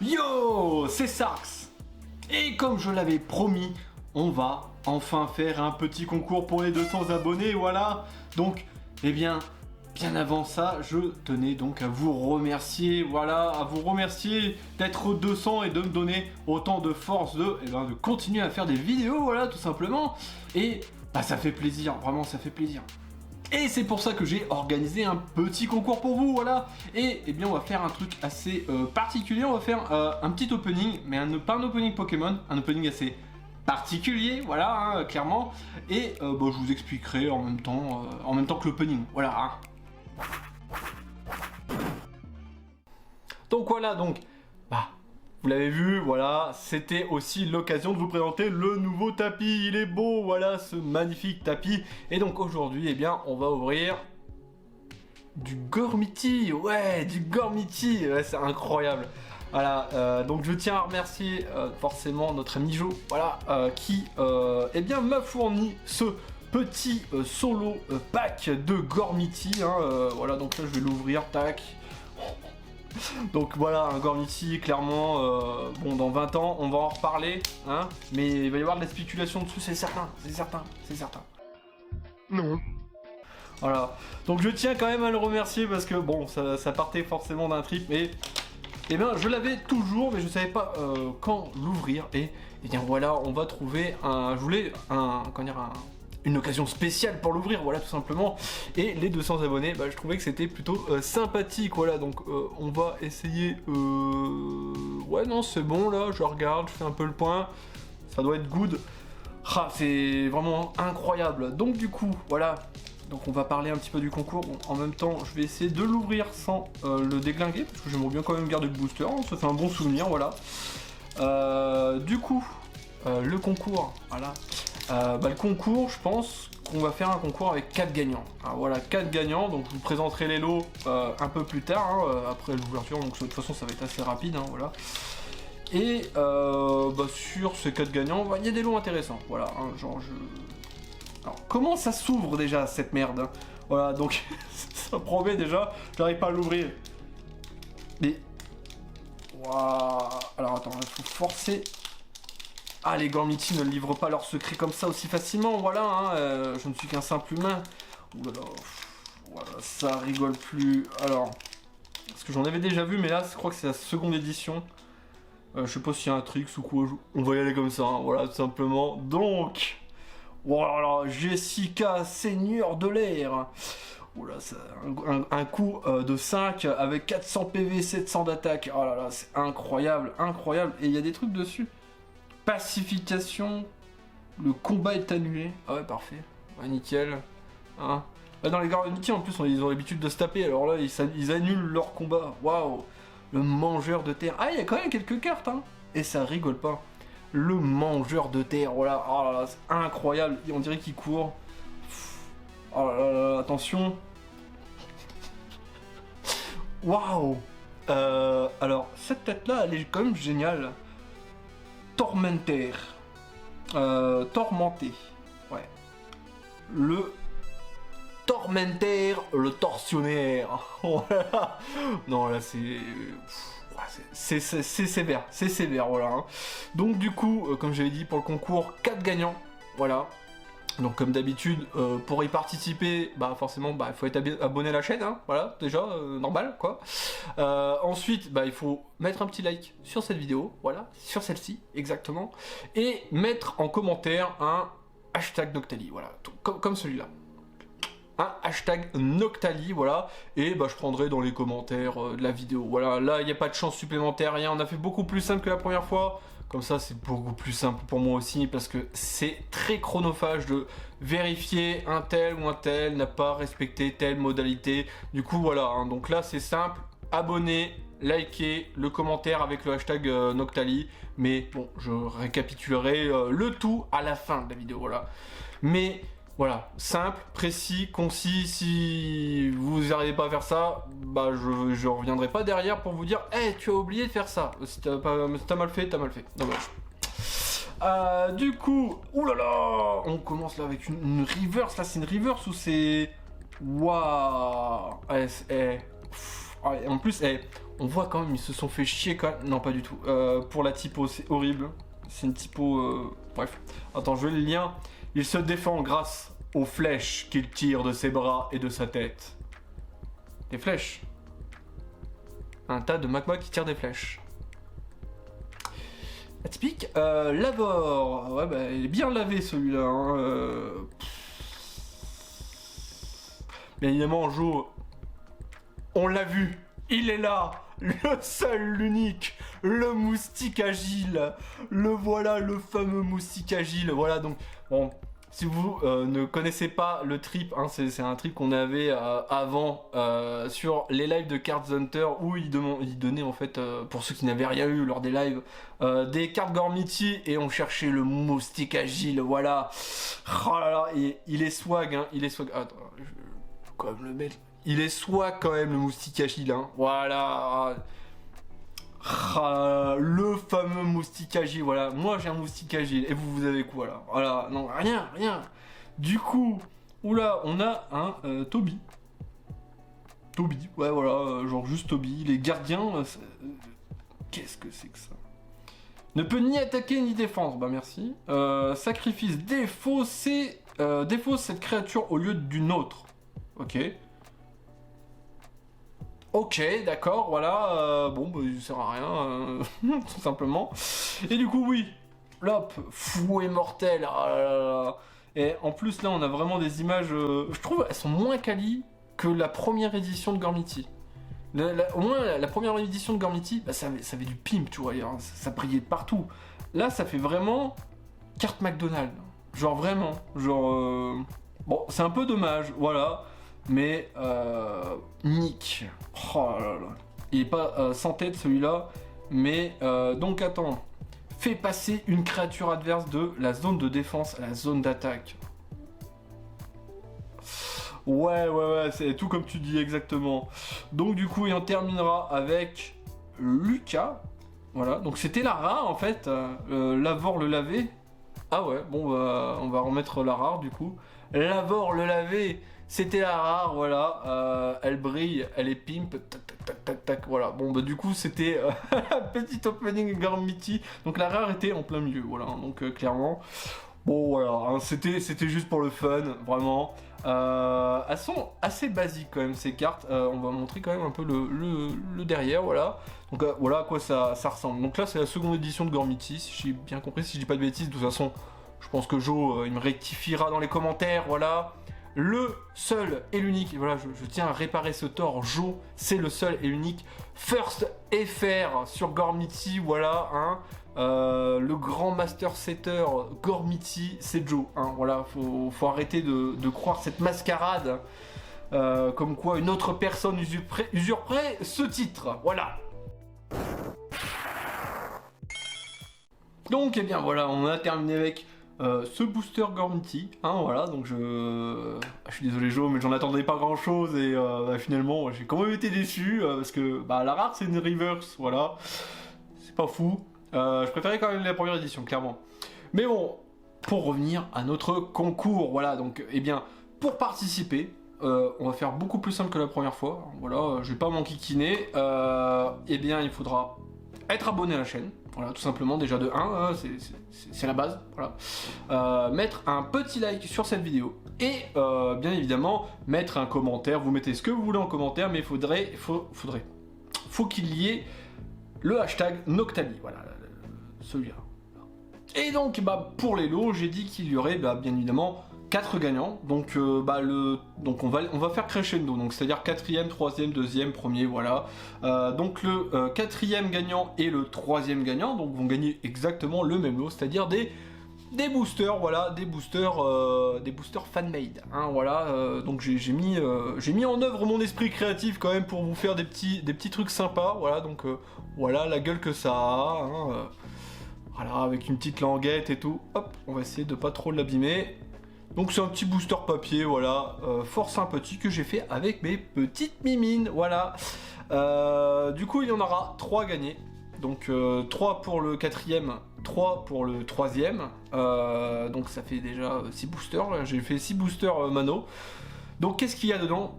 Yo, c'est Sarx. Et comme je l'avais promis, on va enfin faire un petit concours pour les 200 abonnés, voilà. Donc, eh bien avant ça, je tenais donc à vous remercier, voilà, à vous remercier d'être 200 et de me donner autant de force de continuer à faire des vidéos, voilà, tout simplement. Et bah ça fait plaisir, vraiment ça fait plaisir. Et c'est pour ça que j'ai organisé un petit concours pour vous, voilà. Et eh bien on va faire un truc assez particulier, on va faire un petit opening, mais pas un opening Pokémon, un opening assez particulier, voilà, hein, clairement. Et je vous expliquerai en même temps que l'opening, voilà. Hein. Donc voilà, vous l'avez vu, voilà, c'était aussi l'occasion de vous présenter le nouveau tapis. Il est beau, voilà, ce magnifique tapis. Et donc aujourd'hui, eh bien, on va ouvrir du Gormiti, ouais, du Gormiti, ouais, c'est incroyable. Voilà, donc je tiens à remercier forcément notre ami Jo, voilà, qui, eh bien, m'a fourni ce petit solo pack de Gormiti, hein, voilà, donc là je vais l'ouvrir, tac. Donc voilà, un Gormiti, clairement, bon, dans 20 ans, on va en reparler, hein, mais il va y avoir de la spéculation dessus, c'est certain, c'est certain, c'est certain. Non. Voilà, donc je tiens quand même à le remercier parce que, bon, ça partait forcément d'un trip, mais, eh bien, je l'avais toujours, mais je savais pas quand l'ouvrir, et bien voilà, on va trouver une occasion spéciale pour l'ouvrir, voilà, tout simplement. Et les 200 abonnés, je trouvais que c'était plutôt sympathique, voilà, donc on va essayer... Ouais, non, c'est bon, là, je regarde, je fais un peu le point, ça doit être good. Ah, c'est vraiment incroyable. Donc du coup, voilà, donc on va parler un petit peu du concours. Bon, en même temps, je vais essayer de l'ouvrir sans le déglinguer, parce que j'aimerais bien quand même garder le booster, hein, ça fait un bon souvenir, voilà. Du coup, le concours, voilà. Le concours, je pense qu'on va faire un concours avec 4 gagnants. Alors, voilà, 4 gagnants, donc je vous présenterai les lots un peu plus tard, hein, après l'ouverture, donc de toute façon ça va être assez rapide, hein, voilà. Et sur ces 4 gagnants, il y a des lots intéressants, voilà, hein, genre je... Alors, comment ça s'ouvre déjà, cette merde, hein. Voilà, donc, ça promet déjà, j'arrive pas à l'ouvrir. Mais... Waouh. Alors attends, il faut forcer... Ah, les Gormiti ne livrent pas leurs secrets comme ça aussi facilement, voilà, hein, je ne suis qu'un simple humain. Ouh là là, voilà, ça rigole plus. Alors, parce que j'en avais déjà vu, mais là, je crois que c'est la seconde édition. Je sais pas s'il y a un trick ou quoi, on va y aller comme ça, hein, voilà, tout simplement. Donc, voilà, Jessica, seigneur de l'air. Oula, c'est un coup de 5 avec 400 PV, 700 d'attaque. Oh là là, c'est incroyable, incroyable. Et il y a des trucs dessus. Pacification, le combat est annulé. Ah ouais, parfait. Ouais, nickel. Hein. Dans les Gormiti, en plus, ils ont l'habitude de se taper. Alors là, ils annulent leur combat. Waouh. Le mangeur de terre. Ah, il y a quand même quelques cartes, hein. Et ça rigole pas. Le mangeur de terre, voilà. Oh là là, c'est incroyable. On dirait qu'il court. Oh là là, attention. Waouh. Alors, cette tête-là, elle est quand même géniale. Tormentor. Tormenté. Ouais. Le Tormentor, le tortionnaire. Voilà. Non, là, c'est sévère. C'est sévère, voilà. Hein. Donc, du coup, comme j'avais dit, pour le concours, 4 gagnants. Voilà. Donc comme d'habitude, pour y participer, forcément, il faut être abonné à la chaîne, hein, voilà, déjà, normal, quoi. Ensuite, il faut mettre un petit like sur cette vidéo, voilà, sur celle-ci, exactement, et mettre en commentaire un hashtag Noctali, voilà, comme celui-là. Un hashtag Noctali, voilà, et je prendrai dans les commentaires de la vidéo, voilà, là, il n'y a pas de chance supplémentaire, rien, on a fait beaucoup plus simple que la première fois. Comme ça, c'est beaucoup plus simple pour moi aussi, parce que c'est très chronophage de vérifier un tel ou un tel n'a pas respecté telle modalité. Du coup, voilà, hein, donc là, c'est simple, abonnez, likez, le commentaire avec le hashtag Noctali. Mais bon, je récapitulerai le tout à la fin de la vidéo, voilà. Mais... Voilà, simple, précis, concis. Si vous n'arrivez pas à faire ça, je reviendrai pas derrière pour vous dire « Hey, tu as oublié de faire ça. Si t'as mal fait, t'as mal fait. » Dommage. Du coup, oulala, on commence là avec une reverse. Là, c'est une reverse ou c'est... Waouh. En plus, on voit quand même, ils se sont fait chier quand même. Non, pas du tout. Pour la typo, c'est horrible. C'est une typo... Bref. Attends, je veux le lien. Il se défend grâce aux flèches qu'il tire de ses bras et de sa tête. Des flèches. Un tas de magma qui tire des flèches. Atypique. Lavor. Ouais, bah, il est bien lavé celui-là. Hein. Bien évidemment, Jo, on l'a vu. Il est là. Le seul, l'unique. Le moustique agile. Le voilà, le fameux moustique agile. Voilà, donc, bon... Si vous ne connaissez pas le trip, hein, c'est un trip qu'on avait avant sur les lives de Cards Hunter où il donnait en fait, pour ceux qui n'avaient rien eu lors des lives, des cartes Gormiti et on cherchait le moustique agile, voilà. Oh là là, et il est swag, hein, il est swag. Attends, je vais quand même le mettre. Il est swag quand même le moustique agile, hein, voilà. Le fameux moustique agile, voilà. Moi j'ai un moustique agile et vous avez quoi là? Voilà, non, rien. Du coup, oula, on a un Toby. Toby, ouais, voilà, genre juste Toby. Les gardiens, qu'est-ce que c'est que ça? Ne peut ni attaquer ni défendre, bah merci. Sacrifice, défausse cette créature au lieu d'une autre. Ok. Ok, d'accord, voilà, bon, bah, il sert à rien, tout simplement. Et du coup, oui, l'op, fou et mortel, ah là là là. Et en plus, là, on a vraiment des images, je trouve, elles sont moins quali que la première édition de Gormiti. Au moins, la première édition de Gormiti, bah, ça avait du pimp, tu vois, ça brillait de partout. Là, ça fait vraiment carte McDonald's, genre vraiment, genre... Bon, c'est un peu dommage, voilà. Mais Nick, oh là là, il est pas sans tête celui-là. Mais donc attends, fait passer une créature adverse de la zone de défense à la zone d'attaque. Ouais, c'est tout comme tu dis exactement. Donc du coup, il en terminera avec Lucas. Voilà, donc c'était la rare en fait. Lavor le lavé. Ah ouais, bon, on va remettre la rare du coup. Lavor le lavé. C'était la rare, voilà, elle brille, elle est pimp, tac, voilà. Bon, bah du coup, c'était petit opening Gormiti, donc la rare était en plein milieu, voilà, donc clairement. Bon, voilà, hein, c'était juste pour le fun, vraiment. Elles sont assez basiques quand même, ces cartes. On va montrer quand même un peu le derrière, voilà. Donc voilà à quoi ça ressemble. Donc là, c'est la seconde édition de Gormiti, si j'ai bien compris, si je dis pas de bêtises. De toute façon, je pense que Jo, il me rectifiera dans les commentaires, voilà. Le seul et l'unique, et voilà, je tiens à réparer ce tort, Jo, c'est le seul et l'unique First FR sur Gormiti, voilà, hein, le grand master setter Gormiti, c'est Jo, hein, voilà, faut arrêter de croire cette mascarade, comme quoi une autre personne usurperait ce titre, voilà. Donc, eh bien voilà, on a terminé avec ce booster Gormiti, hein, voilà, donc je suis désolé Jo, mais j'en attendais pas grand chose et finalement j'ai quand même été déçu parce que la rare c'est une reverse, voilà, c'est pas fou, je préférais quand même la première édition, clairement. Mais bon, pour revenir à notre concours, voilà, donc eh bien, pour participer, on va faire beaucoup plus simple que la première fois, voilà, je vais pas m'enquiquiner, eh bien il faudra être abonné à la chaîne. Voilà, tout simplement, déjà de 1, c'est la base, voilà. Mettre un petit like sur cette vidéo et bien évidemment mettre un commentaire. Vous mettez ce que vous voulez en commentaire, mais faut qu'il y ait le hashtag Noctali, voilà, celui-là. Et donc, pour les lots, j'ai dit qu'il y aurait bien évidemment 4 gagnants, donc, donc on va faire crescendo, donc c'est-à-dire 4ème, 3ème, 2ème, 1er, voilà. Donc le 4ème gagnant et le 3ème gagnant donc vont gagner exactement le même lot, c'est-à-dire des boosters, voilà, des boosters fan-made, hein, voilà. Donc j'ai mis en œuvre mon esprit créatif quand même pour vous faire des petits trucs sympas, voilà, donc voilà la gueule que ça a, hein, voilà, avec une petite languette et tout, hop, on va essayer de pas trop l'abîmer. Donc c'est un petit booster papier, voilà, fort sympathique que j'ai fait avec mes petites mimines, voilà. Du coup il y en aura 3 gagnés, donc 3 pour le 4ème, 3 pour le 3ème, donc ça fait déjà 6 boosters, j'ai fait 6 boosters mano. Donc qu'est-ce qu'il y a dedans?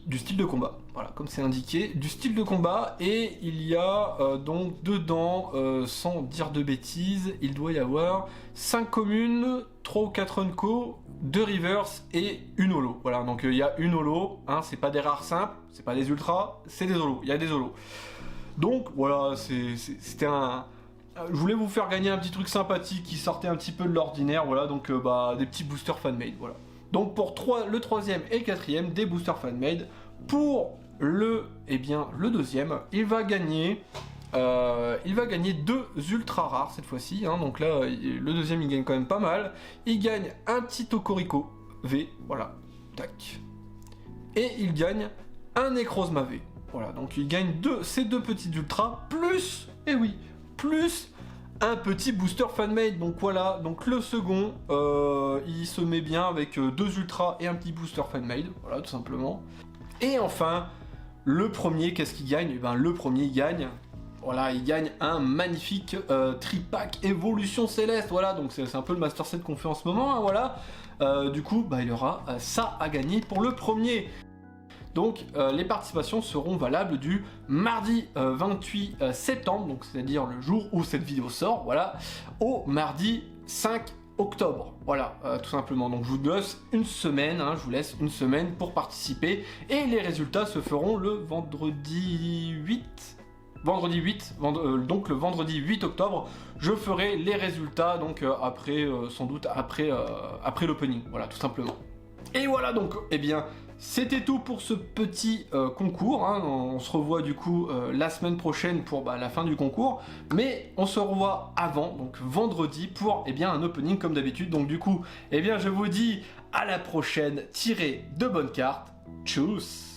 du style de combat. Voilà, comme c'est indiqué, du style de combat. Et il y a donc dedans, sans dire de bêtises, il doit y avoir 5 communes, 3 ou 4 unco, 2 reverse et une holo. Voilà, donc il y a une holo, hein, c'est pas des rares simples, c'est pas des ultras, c'est des holos, il y a des holos. Donc voilà, c'était un... Je voulais vous faire gagner un petit truc sympathique qui sortait un petit peu de l'ordinaire, voilà, donc des petits boosters fan-made, voilà. Donc pour le troisième et le quatrième, des boosters fan-made. Pour le deuxième, il va gagner 2 ultra rares cette fois-ci, hein, donc là, le deuxième il gagne quand même pas mal. Il gagne un petit Tokoriko V, voilà, tac. Et il gagne un Necrozma V, voilà, donc il gagne ces deux petits ultras, plus, plus un petit booster fan-made. Donc voilà, donc le second, il se met bien avec 2 ultras et un petit booster fan-made, voilà, tout simplement. Et enfin, le premier, qu'est-ce qu'il gagne? Eh ben, le premier, il gagne... Voilà, il gagne un magnifique tripack évolution céleste, voilà, donc c'est un peu le master set qu'on fait en ce moment, hein, voilà. Du coup, il y aura ça à gagner pour le premier. Donc les participations seront valables du mardi 28 septembre, donc c'est-à-dire le jour où cette vidéo sort, voilà, au mardi 5 octobre, voilà, tout simplement. Donc je vous laisse une semaine, hein, pour participer, et les résultats se feront le vendredi 8, donc le vendredi 8 octobre, je ferai les résultats, donc sans doute après l'opening, voilà, tout simplement. Et voilà, donc, eh bien, c'était tout pour ce petit concours, hein. On se revoit du coup la semaine prochaine pour la fin du concours, mais on se revoit avant, donc vendredi, pour un opening comme d'habitude. Donc du coup, je vous dis à la prochaine, tirez de bonnes cartes, tchuss.